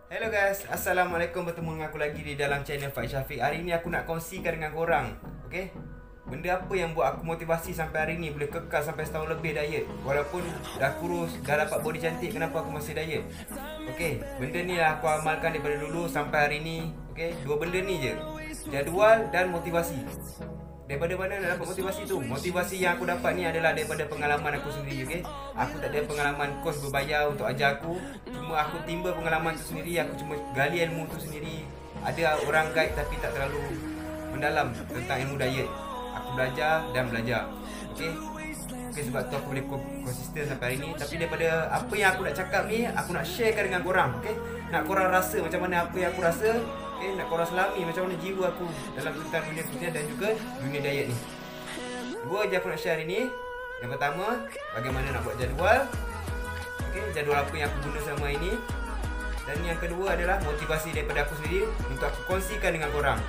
Hello guys, Assalamualaikum. Bertemu dengan aku lagi di dalam channel Faiz Syafiq. Hari ni aku nak kongsikan dengan korang, okay? Benda apa yang buat aku motivasi sampai hari ni boleh kekal sampai setahun lebih diet. Walaupun dah kurus, dah dapat body cantik, kenapa aku masih diet? Okay, benda ni lah aku amalkan daripada dulu sampai hari ni. Okay, dua benda ni je, jadual dan motivasi. Daripada mana nak dapat motivasi tu? Motivasi yang aku dapat ni adalah daripada pengalaman aku sendiri, okay? Aku tak ada pengalaman kos berbayar untuk ajar aku. Cuma aku timba pengalaman tu sendiri. Aku cuma gali ilmu tu sendiri. Ada orang guide tapi tak terlalu mendalam tentang ilmu diet. Aku belajar dan belajar, okay? Okay, sebab tu aku boleh konsisten sampai hari ni. Tapi daripada apa yang aku nak cakap ni, aku nak sharekan dengan korang, okay? Nak korang rasa macam mana apa yang aku rasa, okay? Nak korang selami macam mana jiwa aku dalam tentang dunia fitness dan juga dunia diet ni. Dua je aku nak share hari ni. Yang pertama, bagaimana nak buat jadual, okay? Jadual apa yang aku guna selama ini. Dan yang kedua adalah motivasi daripada aku sendiri untuk aku kongsikan dengan korang.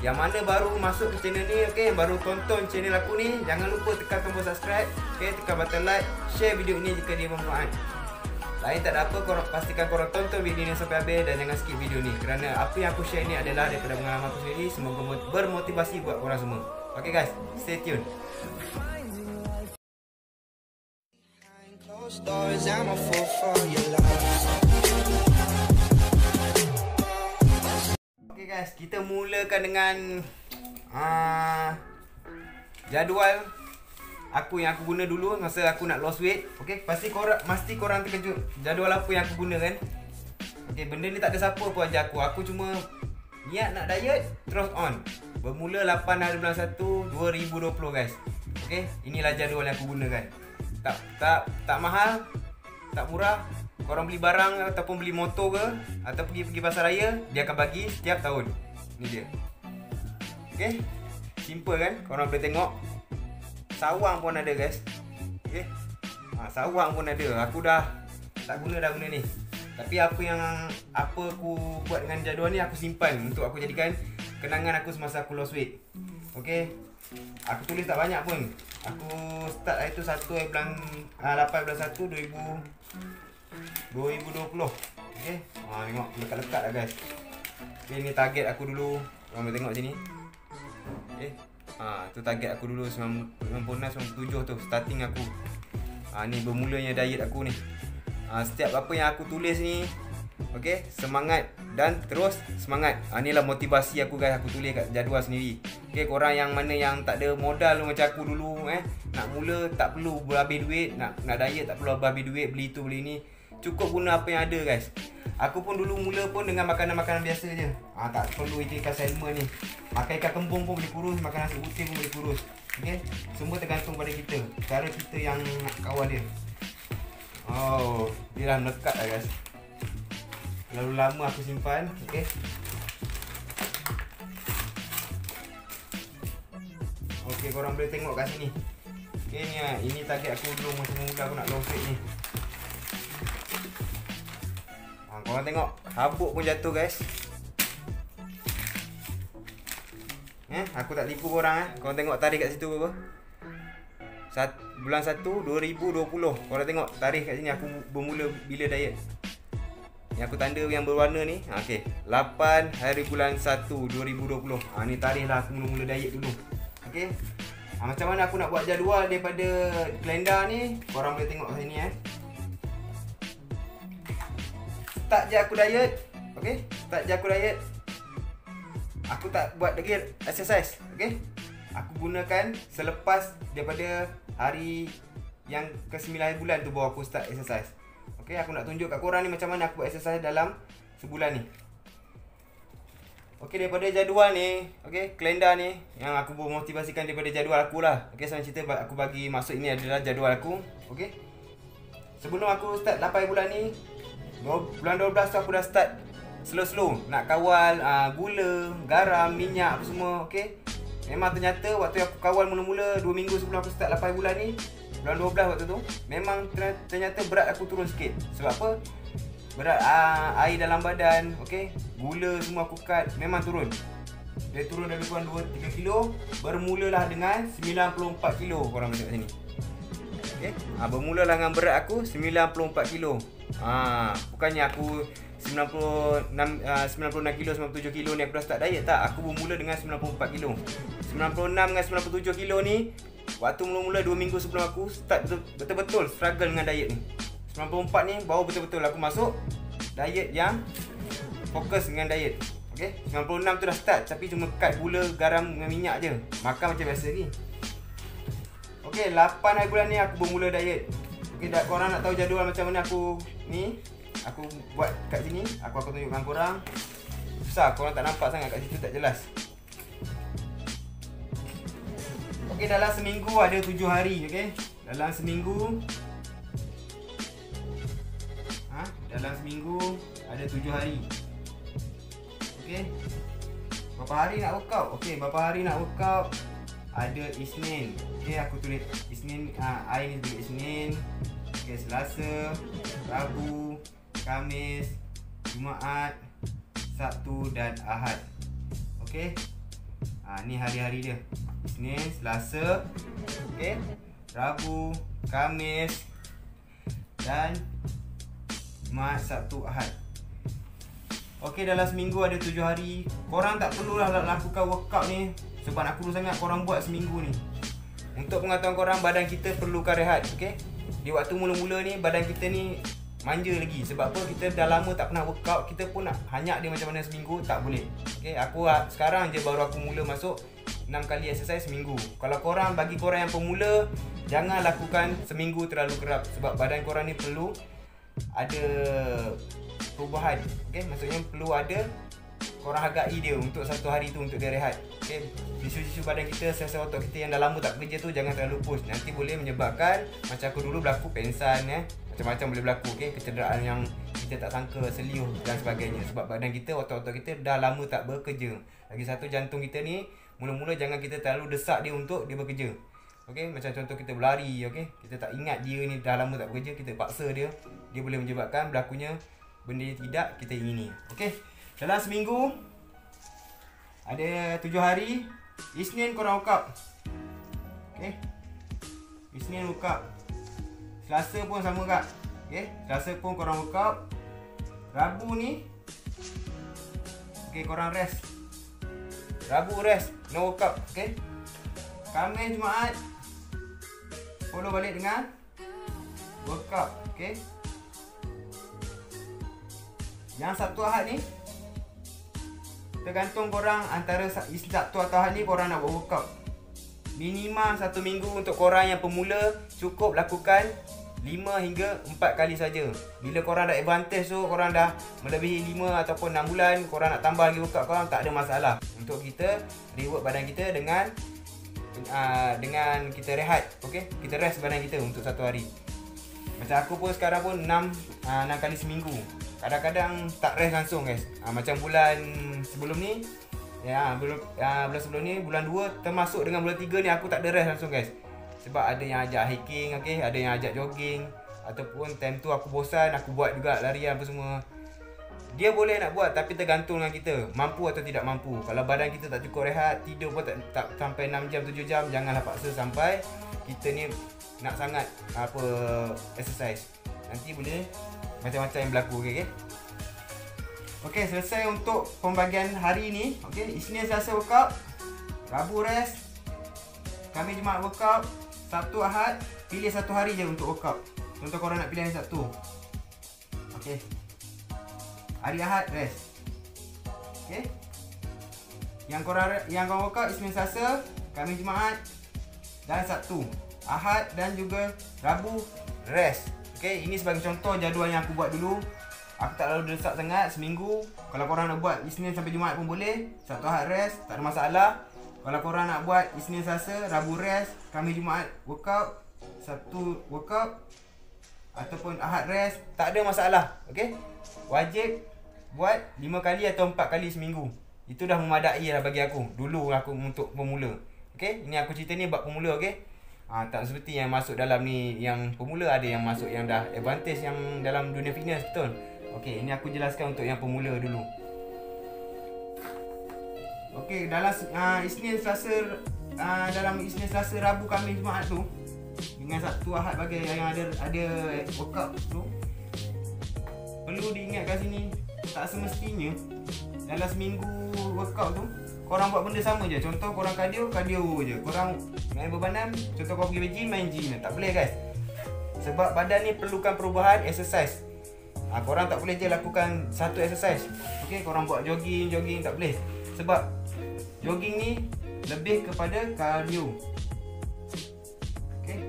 Yang mana baru masuk ke channel ni, okay, baru tonton channel aku ni, jangan lupa tekan tombol subscribe, okay, tekan button like, share video ni jika dia bermanfaat. Lain tak ada apa, korang pastikan korang tonton video ni sampai habis dan jangan skip video ni. Kerana apa yang aku share ni adalah daripada pengalaman aku sendiri. Semoga bermotivasi buat korang semua. Okay guys, stay tune. Okay guys, kita mulakan dengan jadual aku yang aku guna dulu masa aku nak lost weight. Okay, mesti korang terkejut jadual apa yang aku guna kan. Okay, benda ni tak ada siapa pun ajar aku. Aku cuma niat nak diet, terus on. Bermula 8 hari bulan 1 2020 guys. Okay, inilah jadual yang aku gunakan. Tak mahal, tak murah. Korang beli barang ataupun beli motor ke, atau pergi pasar raya, dia akan bagi setiap tahun. Ni dia. Okay, simple kan? Korang boleh tengok. Sawang pun ada guys. Okay, sawang pun ada. Aku dah tak guna ni. Tapi apa aku buat dengan jadual ni, aku simpan untuk aku jadikan kenangan aku semasa aku lost weight. Okay, aku tulis tak banyak pun. Aku start hari tu 8 bulan 1 2020. Okay, tengok lekat-lekat lah guys. Okay, ni target aku dulu. Korang boleh tengok sini. Okay, tu target aku dulu 96-97 tu starting aku. Ni bermulanya diet aku ni. Setiap apa yang aku tulis ni, okay, semangat dan terus semangat. Inilah motivasi aku guys, aku tulis kat jadual sendiri. Okay, korang yang mana yang tak ada modal macam aku dulu, nak mula tak perlu berhabis duit, nak diet tak perlu berhabis duit, beli tu beli ni. Cukup guna apa yang ada guys. Aku pun dulu mula pun dengan makanan-makanan biasa je. Tak perlu ikan salmon ni. Makan ikan kembung pun boleh kurus, makan nasi putih pun boleh kurus. Okay, semua tergantung pada kita, cara kita yang nak kawal dia. Dia dah melekat lah guys. Terlalu lama aku simpan. Okay, okay, korang boleh tengok kat sini. Okay, ini target aku dulu masa mula aku nak lost weight ni. Korang tengok, habuk pun jatuh guys. Aku tak tipu korang. Korang tengok tarikh kat situ apa? Bulan 1 2020. Korang tengok tarikh kat sini aku bermula bila diet. Yang aku tanda yang berwarna ni, okay, 8 hari bulan 1 2020. Ni tarikh lah aku mula-mula diet dulu. Okay, macam mana aku nak buat jadual daripada kalender ni, korang boleh tengok kat sini. Start je aku diet. Okay, start je aku diet. Aku tak buat lagi exercise. Okay, aku gunakan selepas daripada hari yang ke-9 bulan tu baru aku start exercise. Okay, aku nak tunjuk kat korang ni macam mana aku buat exercise dalam sebulan ni. Okay, daripada jadual ni, okay, kalender ni yang aku memotivasikan daripada jadual aku lah. Okay, saya cerita aku bagi maksud ini adalah jadual aku. Okay, sebelum aku start 8 bulan ni, bulan 12 tu aku dah start slow-slow nak kawal gula, garam, minyak apa semua. Okay, memang ternyata waktu aku kawal mula-mula 2 minggu sebelum aku start 8 bulan ni, bulan 12 waktu tu, memang ternyata berat aku turun sikit. Sebab apa? Berat air dalam badan, okay, gula semua aku cut, memang turun. Dia turun dari kurang 2-3 kilo. Bermulalah dengan 94 kilo. Korang tengok sini. Okay, bermulalah dengan berat aku 94 kilo. Bukannya aku 96 kilo, 97 kilo ni aku dah start diet tak. Aku bermula dengan 94 kilo. 96 dengan 97 kilo ni waktu mula-mula 2 minggu sebelum aku start betul-betul struggle dengan diet ni. 94 ni baru betul-betul aku masuk diet yang fokus dengan diet. Okay, 96 tu dah start tapi cuma cut gula, garam dengan minyak je. Makan macam biasa ni. Okay, 8 hari bulan ni aku bermula diet. Okay, korang nak tahu jadual macam mana aku ni, aku buat kat sini, aku akan tunjukkan korang. Susah, korang tak nampak sangat kat situ, tak jelas. Okay, dalam seminggu ada 7 hari. Okay, dalam seminggu dalam seminggu ada 7 hari. Okay, berapa hari nak workout? Okay, berapa hari nak workout? Ada Isnin. Okay, aku tulis Isnin, hari ni tulis Isnin. Okay, Selasa, Rabu, Khamis, Jumaat, Sabtu dan Ahad. Okay, ni hari-hari dia. Isnin, Selasa, okay, Rabu, Khamis dan Jumaat, Sabtu, Ahad. Okay, dalam seminggu ada 7 hari. Korang tak perlulah lakukan workout ni sebab nak kurus sangat, korang buat seminggu ni. Untuk pengetahuan korang, badan kita perlukan rehat. Okay, di waktu mula-mula ni badan kita ni manja lagi. Sebab apa? Kita dah lama tak pernah workout. Kita pun nak hanyak dia macam mana seminggu, tak boleh. Okay, aku sekarang je baru aku mula masuk 6 kali exercise seminggu. Kalau korang, bagi korang yang pemula, jangan lakukan seminggu terlalu kerap. Sebab badan korang ni perlu ada perubahan. Okay, maksudnya perlu ada, korang hargai dia untuk satu hari tu untuk dia rehat. Okay, tisu-tisu badan kita, sel-sel otot kita yang dah lama tak bekerja tu jangan terlalu push. Nanti boleh menyebabkan macam aku dulu berlaku pensan, macam-macam boleh berlaku. Okay, kecederaan yang kita tak sangka, seliuh dan sebagainya. Sebab badan kita, otot-otot kita dah lama tak bekerja. Lagi satu, jantung kita ni mula-mula jangan kita terlalu desak dia untuk dia bekerja. Okay, macam contoh kita berlari, okay, kita tak ingat dia ni dah lama tak bekerja, kita paksa dia, dia boleh menyebabkan berlakunya benda yang tidak kita ingini. Okay, dalam seminggu ada 7 hari. Isnin korang workout. Okay, Isnin workout. Selasa pun sama kak. Okay, Selasa pun korang workout. Rabu ni, okay, korang rest. Rabu rest, no workout. Okay, Khamis, Jumaat follow balik dengan workout. Okay, yang Sabtu Ahad ni tergantung korang, antara Sabtu atau Ahad ni korang nak buat workout. Minimum 1 minggu untuk korang yang pemula cukup lakukan 5 hingga 4 kali saja. Bila korang dah advantage tu, korang dah melebihi 5 ataupun 6 bulan, korang nak tambah lagi workout korang, tak ada masalah. Untuk kita reward badan kita dengan kita rehat. Okay, kita rest badan kita untuk satu hari. Macam aku pun sekarang pun 6 kali seminggu. Kadang-kadang tak rest langsung guys. Macam bulan sebelum ni, bulan sebelum ni, bulan 2 termasuk dengan bulan 3 ni aku tak ada rest langsung guys. Sebab ada yang ajak hiking, okay, ada yang ajak jogging, ataupun time tu aku bosan, aku buat juga larian apa semua. Dia boleh nak buat tapi tergantung dengan kita mampu atau tidak mampu. Kalau badan kita tak cukup rehat, tidur pun tak sampai 6 jam 7 jam, janganlah paksa sampai kita ni nak sangat exercise. Nanti boleh macam-macam yang berlaku. Okay, selesai untuk pembagian hari ni. Okay, Isnin, Selasa workout, Rabu rest, Khamis, Jumaat workout, Sabtu, Ahad pilih satu hari je untuk workout. Contoh korang nak pilih hari Sabtu, okay, hari Ahad rest. Okay, yang korang workout Isnin, Selasa, Khamis, Jumaat dan Sabtu. Ahad dan juga Rabu rest. Okay, ini sebagai contoh jadual yang aku buat dulu. Aku tak lalu desak sangat, seminggu. Kalau korang nak buat Isnin sampai Jumaat pun boleh. Sabtu, Ahad rest, tak ada masalah. Kalau korang nak buat Isnin, Selasa, Rabu rest, Khamis, Jumaat workout, Sabtu workout ataupun Ahad rest, tak ada masalah. Okay, wajib buat 5 kali atau 4 kali seminggu. Itu dah memadai lah bagi aku. Dulu aku untuk pemula. Okay, ini aku cerita ni buat pemula. Okay, tak seperti yang masuk dalam ni yang pemula, ada yang masuk yang dah advantage yang dalam dunia fitness, betul. Okay, ini aku jelaskan untuk yang pemula dulu. Okay, dalam Isnin, Selasa, dalam Isnin, Selasa, Rabu, Khamis, Jumaat tu dengan Sabtu, Ahad bagi yang ada workout tu, perlu diingat kat sini tak semestinya dalam seminggu workout tu korang buat benda sama je. Contoh korang cardio je. Korang main bebanan, contoh korang pergi gym, main gym. Tak boleh guys. Sebab badan ni perlukan perubahan, exercise. Korang tak boleh je lakukan satu exercise. Okay, korang buat jogging, tak boleh. Sebab jogging ni lebih kepada cardio. Okay,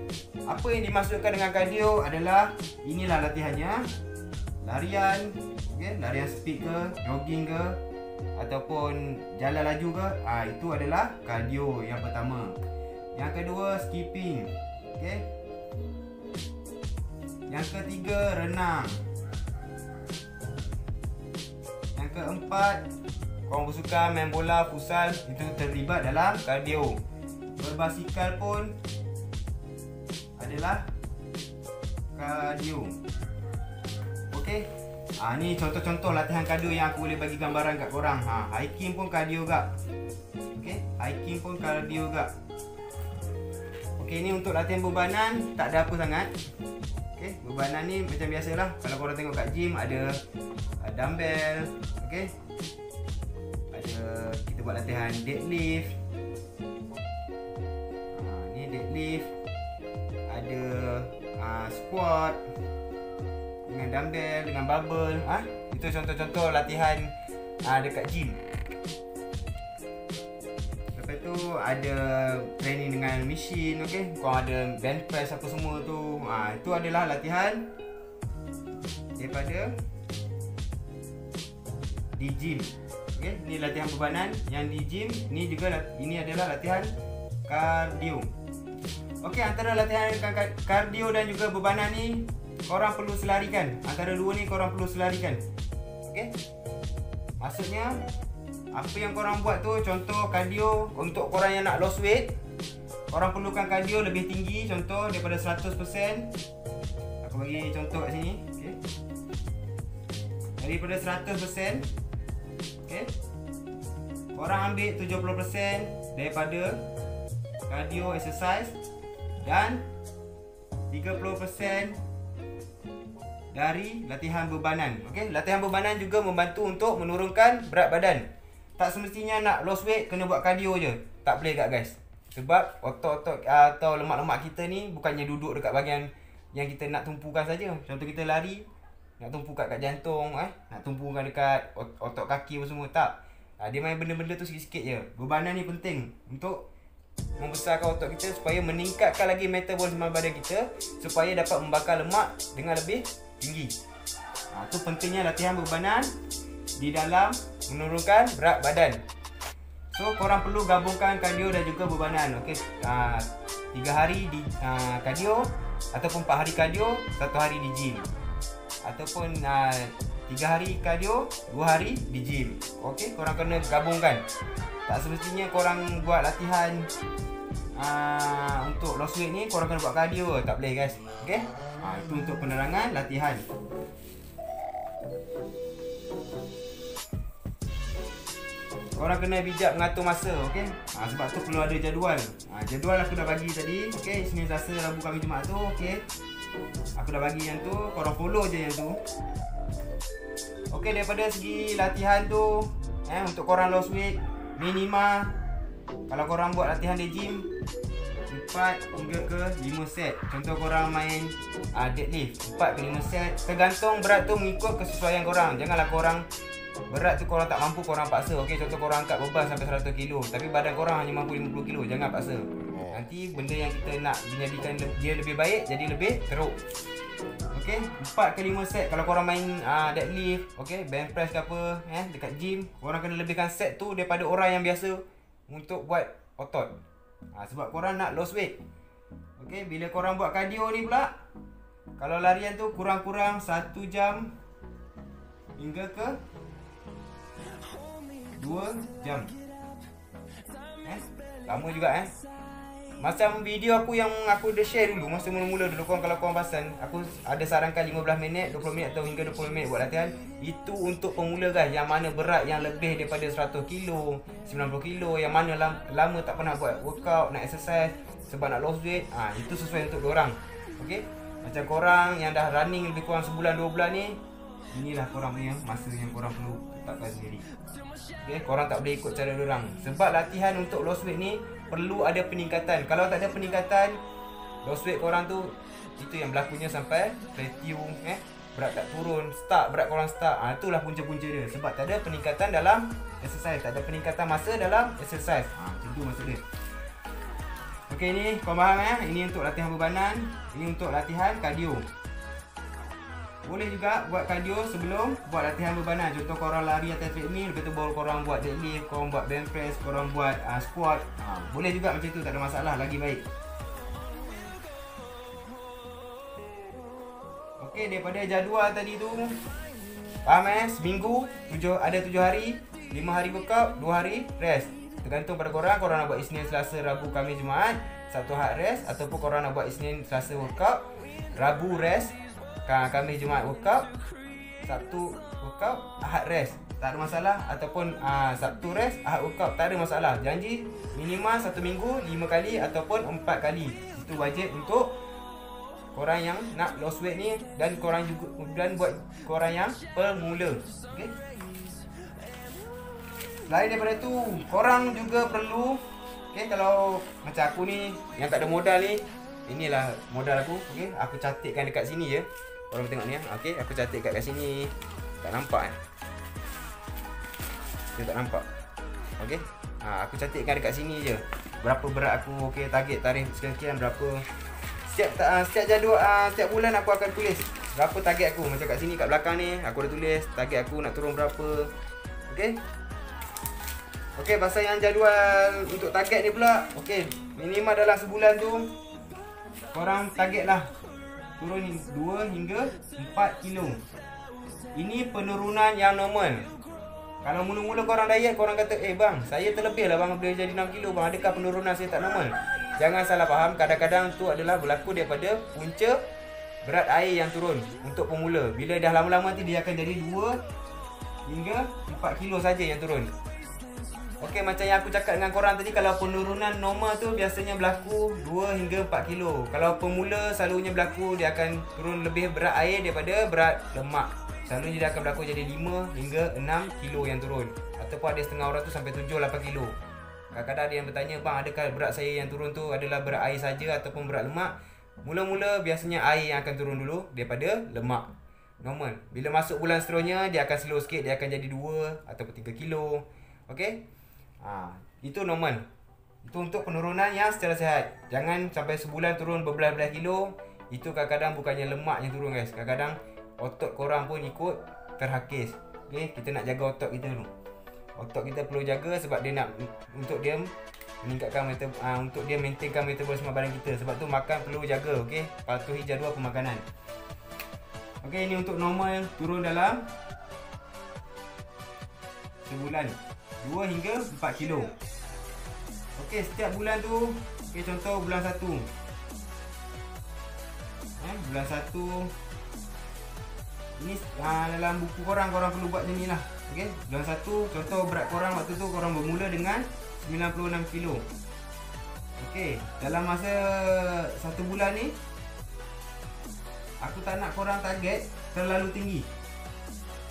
apa yang dimaksudkan dengan cardio adalah inilah latihannya. Larian, okay, larian speed ke, jogging ke, ataupun jalan laju ke. Itu adalah cardio yang pertama. Yang kedua, skipping. Okay. Yang ketiga, renang. Yang keempat, korang bersukan main bola, futsal, itu terlibat dalam kardio. Berbasikal pun adalah kardio. Okey. Ni contoh-contoh latihan kardio yang aku boleh bagi gambaran kat korang. Hiking pun kardio gak. Okey, hiking pun kardio gak. Okey, ni untuk latihan bebanan tak ada apa sangat. Okey, bebanan ni macam biasalah. Kalau korang tengok kat gym ada dumbbell, okey. Kita buat latihan deadlift. Ni deadlift. Ada squat dengan dumbbell, dengan barbell. Itu contoh-contoh latihan dekat gym. Lepas tu ada training dengan machine, okey. Kau ada bench press apa semua tu. Itu adalah latihan daripada di gym. Okay, ni latihan bebanan yang di gym. Ini adalah latihan kardio. Okey, antara latihan kardio dan juga bebanan ni korang perlu selarikan. Antara dua ni korang perlu selarikan. Okey. Maksudnya apa yang korang buat tu, contoh kardio untuk korang yang nak lost weight, korang perlukan kardio lebih tinggi, contoh daripada 100%. Aku bagi contoh kat sini, okey. Daripada 100%, okey, korang ambil 70% daripada cardio exercise dan 30% dari latihan bebanan. Okey, latihan bebanan juga membantu untuk menurunkan berat badan. Tak semestinya nak lost weight kena buat cardio je. Tak boleh kat guys. Sebab otot-otot atau lemak-lemak kita ni bukannya duduk dekat bahagian yang kita nak tumpukan saja. Contoh kita lari, nak tumpukan kat jantung, nak tumpukan dekat otot kaki apa semua, tak. Dia main benda-benda tu sikit-sikit je. Bebanan ni penting untuk membesarkan otot kita supaya meningkatkan lagi metabolisme badan kita, supaya dapat membakar lemak dengan lebih tinggi. Tu pentingnya latihan bebanan di dalam menurunkan berat badan. So korang perlu gabungkan kardio dan juga bebanan. Okey, 3 hari di kardio, ataupun 4 hari kardio, 1 hari di gym. Ataupun 3 hari kardio, 2 hari di gym. Okey, korang kena gabungkan. Tak semestinya korang buat latihan untuk lost weight ni korang kena buat kardio. Tak boleh guys. Okey, itu untuk penerangan latihan. Korang kena bijak mengatur masa, okey. Sebab tu perlu ada jadual. Jadual aku dah bagi tadi, okey. Isnin, Selasa, Rabu, Khamis, Jumaat tu, okey. Aku dah bagi yang tu, korang follow je yang tu. Okey, daripada segi latihan tu, untuk korang lost weight, minima kalau korang buat latihan di gym 4 hingga ke 5 set. Contoh korang main deadlift 4 ke 5 set. Tergantung berat tu mengikut kesesuaian korang. Janganlah korang berat tu korang tak mampu korang paksa. Okey, contoh korang angkat beban sampai 100 kilo tapi badan korang hanya mampu 50 kilo. Jangan paksa. Nanti benda yang kita nak menjadikan dia lebih baik jadi lebih teruk. Okey, 4 ke 5 set kalau korang main deadlift, okey, bench press ke apa, dekat gym, korang kena lebihkan set tu daripada orang yang biasa untuk buat otot. Sebab korang nak lost weight. Okey, bila korang buat cardio ni pula, kalau larian tu kurang-kurang 1 jam hingga ke 2 jam. Lama juga Macam video aku yang aku dah share dulu masa mula-mula dulu, korang kalau korang perasan, aku ada sarankan 15 minit, 20 minit atau hingga 20 minit buat latihan. Itu untuk pemula guys, yang mana berat yang lebih daripada 100 kilo, 90 kilo, yang mana lama tak pernah buat workout, nak exercise sebab nak lost weight. Itu sesuai untuk diorang. Okey, macam korang yang dah running lebih kurang sebulan 2 bulan ni, inilah korang punya masa yang korang perlu tetapkan sendiri. Okay, korang tak boleh ikut cara diorang. Sebab latihan untuk lost weight ni perlu ada peningkatan. Kalau tak ada peningkatan, lost weight korang tu itu yang berlakunya sampai plateau, berat tak turun, stuck, berat korang stuck. Itulah punca-punca dia. Sebab tak ada peningkatan dalam exercise, tak ada peningkatan masa dalam exercise. Macam tu maksud dia. Okey, ni korang faham Ini untuk latihan bebanan, ini untuk latihan kardio. Boleh juga buat kardio sebelum buat latihan bebanan. Contoh korang lari atas treadmill, lepas tu baru korang buat deadlift, korang buat bench press, korang buat squat. Boleh juga macam tu, tak ada masalah, lagi baik. Okey, daripada jadual tadi tu, faham seminggu ada 7 hari, 5 hari workout, 2 hari rest. Tergantung pada korang, korang nak buat Isnin, Selasa, Rabu, Khamis, Jumaat, Sabtu, Ahad rest, ataupun korang nak buat Isnin, Selasa workout, Rabu rest, Khamis, Jumaat workout, Sabtu workout, Ahad rest. Tak ada masalah. Ataupun Sabtu rest, Ahad workout, tak ada masalah. Janji minimal 1 minggu 5 kali ataupun 4 kali. Itu wajib untuk korang yang nak lost weight ni, dan korang juga, dan buat korang yang pemula. Okey. Selain daripada tu, korang juga perlu, kalau macam aku ni yang tak ada modal ni, inilah modal aku. Okey, aku catatkan dekat sini je. Korang tengok ni Okey, aku catat kat sini. Tak nampak Dia tak nampak. Okey. Aku catatkan dekat sini je. Berapa berat aku, target tarikh sekian berapa. Setiap jadual, setiap bulan aku akan tulis berapa target aku. Macam kat sini kat belakang ni aku dah tulis target aku nak turun berapa. Okey. Okey, pasal yang jadual untuk target ni pula. Okey, minimal dalam sebulan tu korang targetlah turun 2 hingga 4 kilo. Ini penurunan yang normal. Kalau mula-mula korang diet, korang kata, bang, saya terlebih lah bang, boleh jadi 6 kilo bang. Adakah penurunan saya tak normal? Jangan salah faham, kadang-kadang tu adalah berlaku daripada punca berat air yang turun untuk pemula. Bila dah lama-lama nanti dia akan jadi 2 hingga 4 kilo saja yang turun. Okey, macam yang aku cakap dengan korang tadi, kalau penurunan normal tu biasanya berlaku 2 hingga 4 kilo. Kalau pemula selalunya berlaku dia akan turun lebih berat air daripada berat lemak. Selalunya dia akan berlaku jadi 5 hingga 6 kilo yang turun. Ataupun ada setengah orang tu sampai 7-8 kilo. Kadang-kadang ada yang bertanya, bang, adakah berat saya yang turun tu adalah berat air saja ataupun berat lemak? Mula-mula biasanya air yang akan turun dulu daripada lemak. Normal. Bila masuk bulan seterusnya dia akan slow sikit, dia akan jadi 2 ataupun 3 kilo. Okey? Itu normal. Itu untuk penurunan yang secara sihat. Jangan sampai sebulan turun berbelas-belas kilo. Itu kadang-kadang bukannya lemak yang turun guys. Kadang-kadang otot korang pun ikut terhakis. Okay? Kita nak jaga otot kita dulu. Otot kita perlu jaga sebab dia nak, untuk dia meningkatkan untuk dia maintainkan metabolisme badan kita. Sebab tu makan perlu jaga. Okay? Patuhi jadual pemakanan. Okay, ini untuk normal turun dalam sebulan 2 hingga 4 kilo. Okey, setiap bulan tu, contoh bulan 1. Bulan 1 ini dalam buku korang perlu buat macam ni lah. Okey, bulan 1 contoh berat korang waktu tu korang bermula dengan 96 kilo. Okey, dalam masa 1 bulan ni aku tak nak korang target terlalu tinggi.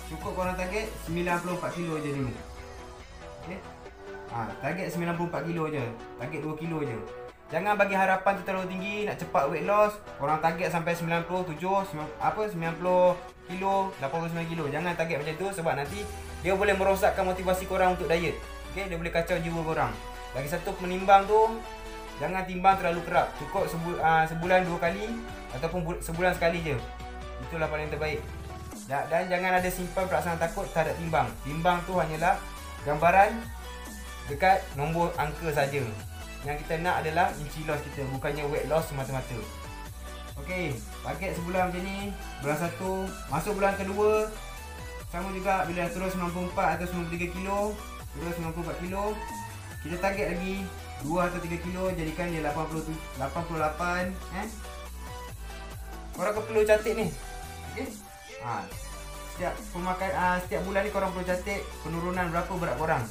Cukup korang target 94 kilo je dulu. Okay. Target 94 kilo je. Target 2 kilo je. Jangan bagi harapan tu terlalu tinggi. Nak cepat weight loss, korang target sampai 97 90 kilo, 89 kilo. Jangan target macam tu sebab nanti dia boleh merosakkan motivasi korang untuk diet. Okay? Dia boleh kacau jiwa korang. Lagi satu, menimbang tu jangan timbang terlalu kerap. Cukup sebulan 2 kali ataupun sebulan sekali je. Itulah paling terbaik. Dan jangan ada simpan perasaan takut terhadap timbang. Timbang tu hanyalah gambaran dekat nombor angka saja. Yang kita nak adalah inci loss kita, bukannya weight loss semata-mata. Okey, target sebulan macam ni. Bulan 1, masuk bulan kedua sama juga. Bila terus 94 atau 93 kilo, terus 94 kilo, kita target lagi 2 atau 3 kilo, jadikan dia 88. Korang perlu catat ni. Okey. Setiap bulan ni korang perlu catat penurunan berapa berat korang.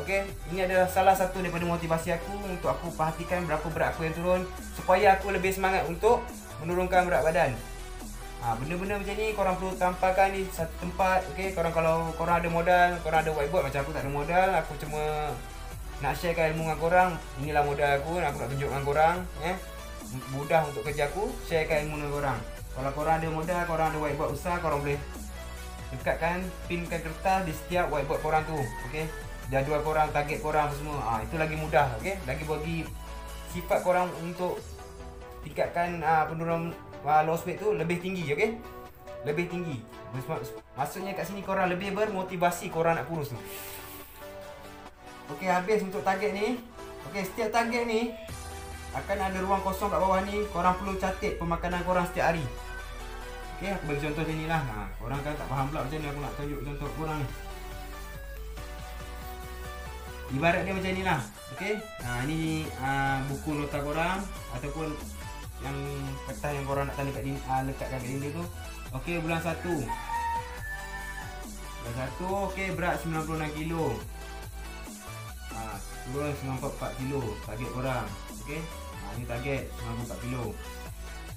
Okey, ini adalah salah satu daripada motivasi aku untuk aku perhatikan berapa berat aku yang turun supaya aku lebih semangat untuk menurunkan berat badan. Benda-benda macam ni korang perlu tampalkan di satu tempat. Okay, kalau korang ada modal, korang ada whiteboard. Macam aku tak ada modal, aku cuma nak sharekan ilmu dengan korang. Inilah modal aku nak tunjuk dengan korang. Mudah untuk kerja aku, sharekan ilmu dengan korang. Kalau korang ada modal, korang ada whiteboard besar, korang boleh dekatkan, pinkan kertas di setiap whiteboard korang tu. Okay, jadual korang, target korang semua. Itu lagi mudah. Okay, lagi bagi sifat korang untuk tingkatkan penurunan loss weight tu lebih tinggi. Okay, lebih tinggi. Maksudnya kat sini korang lebih bermotivasi korang nak kurus tu. Okay, habis untuk target ni. Okay, setiap target ni akan ada ruang kosong kat bawah ni. Korang perlu catat pemakanan korang setiap hari. Okay, aku bagi contoh macam ni lah. Korang kan tak faham pula macam ni, aku nak tunjuk contoh korang ni. Ibarat dia macam ni lah. Okay, ni buku nota korang ataupun yang kertas yang korang nak tanda kat lekatkan kat dinding tu. Okay, bulan 1. Bulan 1, okay, berat 96 kilo. Turun 94 kilo target korang. Okay, ni target 94 kilo.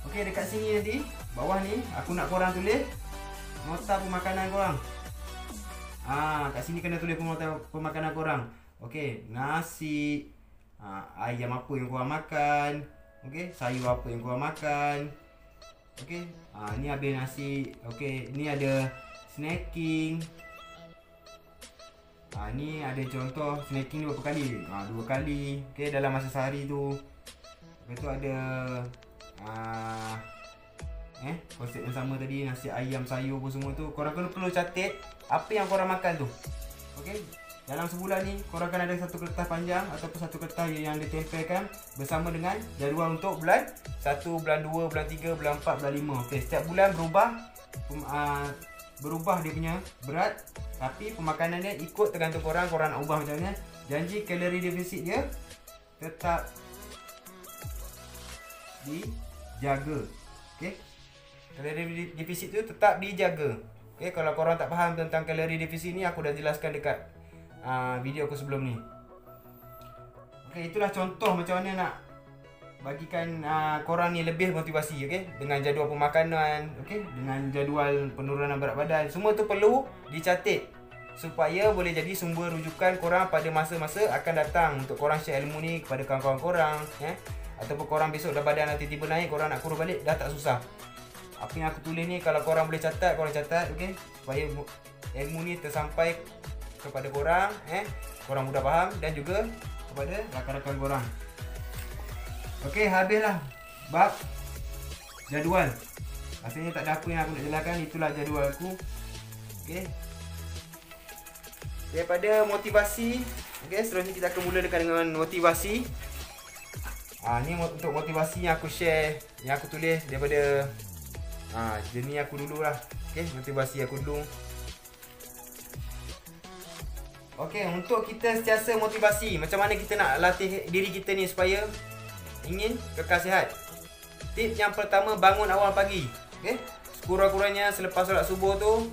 Okay, dekat sini nanti bawah ni aku nak korang tulis nota pemakanan korang. Kat sini kena tulis nota pemakanan korang. Okay, nasi, ayam apa yang korang makan. Okay, sayur apa yang korang makan. Okay, ni habis nasi. Okay, ni ada snacking. Ni ada contoh snacking ni berapa kali? 2 kali. Okay, dalam masa sehari tu. Lepas tu ada konsep yang sama tadi, nasi, ayam, sayur pun semua tu. Korang perlu catat apa yang korang makan tu. Okay, dalam sebulan ni korang akan ada satu kertas panjang ataupun satu kertas yang ditempelkan bersama dengan jadual untuk bulan 1, bulan 2, bulan 3, bulan 4, bulan 5. Okay, setiap bulan berubah dia punya berat, tapi pemakanan dia ikut tergantung korang nak ubah macam mana. Janji kalori defisit dia tetap dijaga. Okay, kalori defisit tu tetap dijaga. Okay, kalau korang tak faham tentang kalori defisit ni, aku dah jelaskan dekat video aku sebelum ni. Okay, itulah contoh macam mana nak bagikan korang ni lebih motivasi. Okay, dengan jadual pemakanan, okay, dengan jadual penurunan berat badan. Semua tu perlu dicatat supaya boleh jadi sumber rujukan korang pada masa-masa akan datang untuk korang share ilmu ni kepada kawan-kawan korang. Ataupun korang besok dah badan nanti tiba naik, korang nak kurus balik dah tak susah. Apa yang aku tulis ni kalau korang boleh catat, korang catat. Okay, supaya ilmu ni tersampai kepada korang, korang mudah faham, dan juga kepada rakan-rakan korang. Okey, habislah bab jadual. Rasanya tak ada apa yang aku nak jelaskan, itulah jadual aku. Okey. Daripada motivasi, okey, seterusnya kita akan mula dengan motivasi. Ni untuk motivasi yang aku share, yang aku tulis daripada jenis aku dululah. Okey, motivasi aku dulu. Okey, untuk kita sentiasa motivasi, macam mana kita nak latih diri kita ni supaya ingin kekal sihat. Tip yang pertama, bangun awal pagi. Okey, sekurang-kurangnya selepas solat subuh tu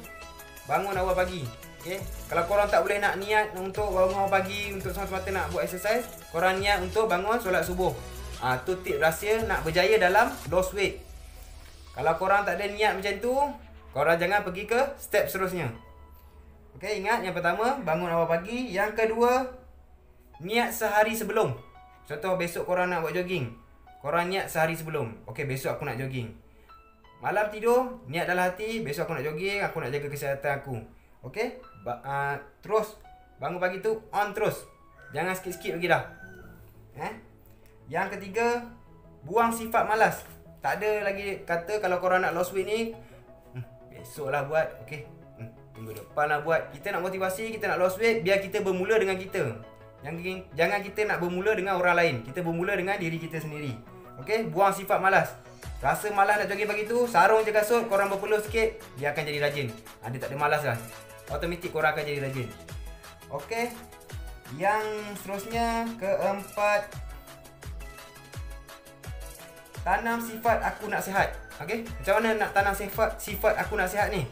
bangun awal pagi. Okey, kalau korang tak boleh nak niat untuk bangun awal pagi untuk semata-mata nak buat exercise, korang niat untuk bangun solat subuh. Tu tip rahsia nak berjaya dalam loss weight. Kalau korang tak ada niat macam tu, korang jangan pergi ke step seterusnya. Okey, ingat yang pertama bangun awal pagi, yang kedua niat sehari sebelum. Contoh besok korang nak buat jogging, korang niat sehari sebelum. Okey, besok aku nak jogging. Malam tidur niat dalam hati, besok aku nak jogging, aku nak jaga kesihatan aku. Okey, terus bangun pagi tu on terus. Jangan skip-skip lagi dah. Yang ketiga, buang sifat malas. Tak ada lagi kata kalau korang nak loss weight ni besoklah buat. Okey, minggu depan lah buat. Kita nak motivasi, kita nak loss weight, biar kita bermula dengan kita. Jangan kita nak bermula dengan orang lain. Kita bermula dengan diri kita sendiri. Okey, buang sifat malas. Rasa malas nak jogging pagi tu, sarung je kasut, korang berpeluh sikit, dia akan jadi rajin. Dia tak ada malas lah, automatik korang akan jadi rajin. Okey, yang seterusnya, keempat, tanam sifat aku nak sihat. Okey, macam mana nak tanam sifat aku nak sihat ni?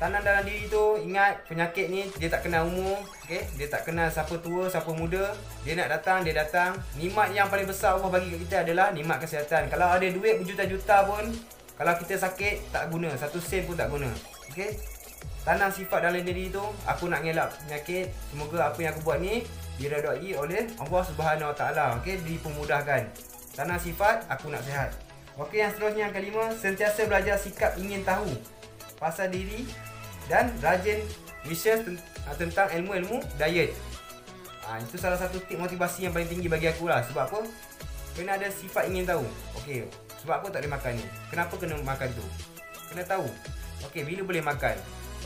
Tanam dalam diri tu, ingat penyakit ni dia tak kenal umur. Okey, dia tak kenal siapa tua, siapa muda. Dia nak datang, dia datang. Nikmat yang paling besar Allah bagi kat kita adalah nikmat kesihatan. Kalau ada duit berjuta-juta pun, Kalau kita sakit, tak guna. 1 sen pun tak guna. Okay. Tanam sifat dalam diri tu, aku nak ngelak penyakit. Semoga apa yang aku buat ni diredai oleh Allah Subhanahu Wa Taala. Okay, dipermudahkan. Tanam sifat, aku nak sihat. Okay, yang seterusnya yang kelima, sentiasa belajar sikap ingin tahu pasal diri dan rajin research tentang ilmu-ilmu diet. Itu salah satu tip motivasi yang paling tinggi bagi aku lah. Sebab apa? Kena ada sifat ingin tahu. Okay, sebab apa tak boleh makan ni? Kenapa kena makan tu? Kena tahu. Okay, bila boleh makan?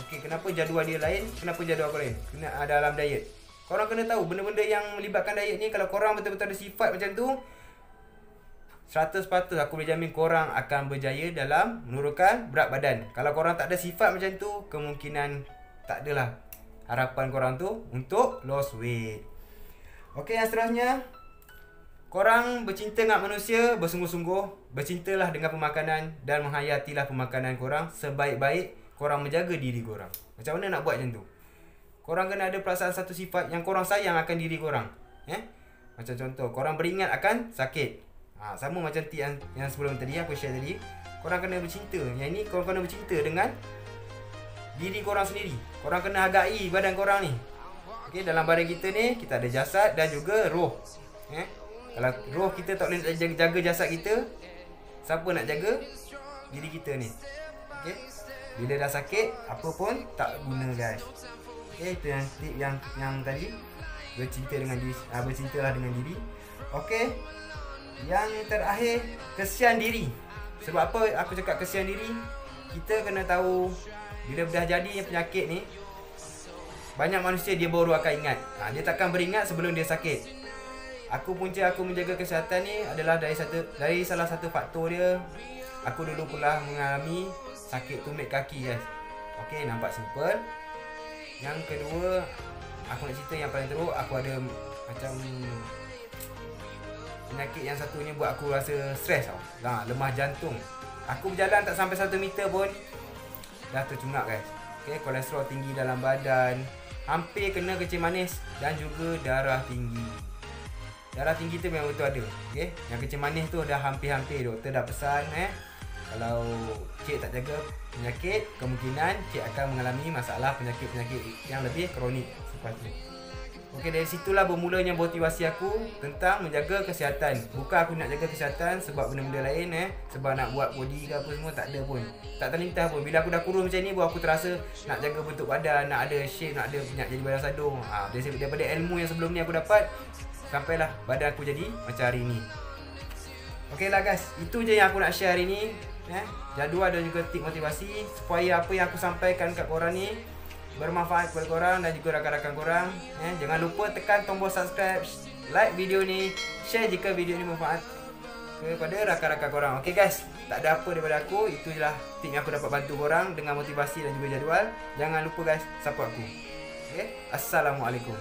Okay, kenapa jadual dia lain? Kenapa jadual aku lain? Kena ada dalam diet. Korang kena tahu benda-benda yang melibatkan diet ni. Kalau korang betul-betul ada sifat macam tu, 100% aku boleh jamin korang akan berjaya dalam menurunkan berat badan. Kalau korang tak ada sifat macam tu, kemungkinan tak adalah harapan korang tu untuk lost weight. Okay, yang seterusnya, korang bercinta dengan manusia bersungguh-sungguh. Bercintalah dengan pemakanan dan menghayatilah pemakanan korang sebaik-baik korang menjaga diri korang. Macam mana nak buat macam tu? Korang kena ada perasaan satu sifat yang korang sayang akan diri korang. Macam contoh, korang beringat akan sakit. Sama macam tip yang sebelum tadi aku share tadi. Korang kena bercinta. Yang ni korang kena bercinta dengan diri korang sendiri. Korang kena hargai badan korang ni. Okay, dalam badan kita ni, kita ada jasad dan juga roh. Kalau roh kita tak boleh jaga jasad kita, siapa nak jaga diri kita ni? Okay, bila dah sakit, apa pun tak guna guys. Okay, itu yang tip yang tadi. Bercinta dengan diri, bercintalah dengan diri. Okay, yang terakhir, kesian diri. Sebab apa aku cakap kesian diri? Kita kena tahu bila dah jadi penyakit ni, banyak manusia dia baru akan ingat. Dia takkan beringat sebelum dia sakit. Punca aku menjaga kesihatan ni adalah dari salah satu faktor dia. Aku dulu pernah mengalami sakit tumit kaki guys. Okay, nampak simple. Yang kedua, aku nak cerita yang paling teruk. Aku ada macam penyakit yang satunya buat aku rasa stres tau. Lemah jantung. Aku berjalan tak sampai 1 meter pun dah tercungak guys. Okay, kolesterol tinggi dalam badan, hampir kena kencing manis dan juga darah tinggi. Darah tinggi tu memang betul ada. Okay, yang kencing manis tu dah hampir-hampir. Doktor dah pesan kalau cik tak jaga penyakit, kemungkinan cik akan mengalami masalah penyakit-penyakit yang lebih kronik seperti itu. Okey, dari situlah bermulanya motivasi aku tentang menjaga kesihatan. Bukan aku nak jaga kesihatan sebab benda-benda lain sebab nak buat body ke apa semua, tak ada pun. Tak terlintas pun. Bila aku dah kurus macam ni, baru aku terasa nak jaga bentuk badan, nak ada shape, nak jadi badan sadung. Daripada ilmu yang sebelum ni aku dapat, sampailah badan aku jadi macam hari ni. Okey lah guys, itu je yang aku nak share hari ni. Jadual dan juga tip motivasi supaya apa yang aku sampaikan kat korang ni bermanfaat kepada korang dan juga rakan-rakan korang. Jangan lupa tekan tombol subscribe, like video ni, share jika video ni bermanfaat kepada rakan-rakan korang. Okay guys, tak ada apa daripada aku. Itu je lah tip yang aku dapat bantu korang dengan motivasi dan juga jadual. Jangan lupa guys, support aku. Okay, Assalamualaikum.